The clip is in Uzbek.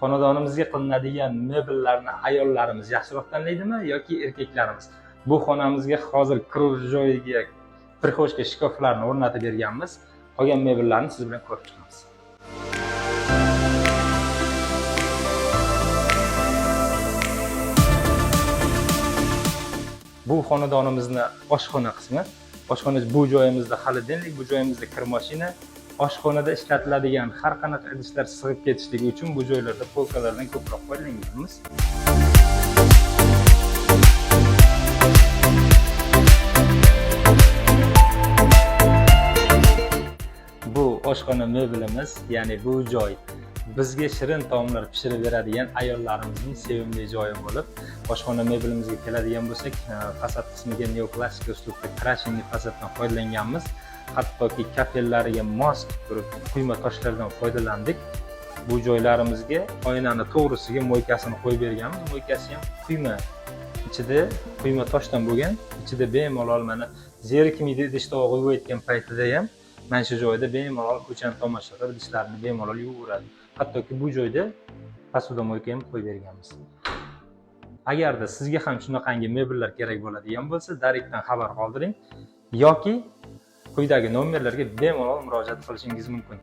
xonadonimizga qilinadigan mebellarni ayollarimiz yaxshiroq tanlaydimi yoki erkaklarimiz? Bu xonamizga hozir kiruv joyiga prixoshka shkaflarni o'rnatib berganmiz. Qolgan mebellarni siz bilan ko'rib chiqamiz. Bu xonadonimizni oshxona qismi. Oshxona bu joyimizda xolodilnik, bu joyimizda kir mashina. Oshxonada ishlatiladigan har qanaqa idishlar sig'ib ketishligi uchun bu joylarda polkalardan ko'proq foydalanganmiz. Bu oshxona mebelimiz, ya'ni bu joy bizga shirin taomlar pishirib beradigan ayollarimizning sevimli joyi bo'lib, oshxona mebelimizga keladigan bo'lsak, fasad qismiga neoklassik uslubda krashinli fasaddan foydalanganmiz. Hattoki kafellariga mos turib quyma toshlardan foydalandik. Bu joylarimizga oynani to'g'risiga mo'ykasini qo'yib berganmiz. Mo'ykasi ham quyma, ichida quyma toshdan bo'lgan, ichida bemalol mana zerikmaydi idishda qo'yib o'tgan paytida ham mana shu joyda bemalol ko'chani tomosha qilib idishlarni bemalol yuvaveradi. Hattoki bu joyda posudomoyka ham qo'yib berganmiz. Agarda sizga ham shunaqangi mebellar kerak bo'ladigan bo'lsa, direktdan xabar qoldiring yoki quyidagi nomerlarga bemalol murojaat qilishingiz mumkin.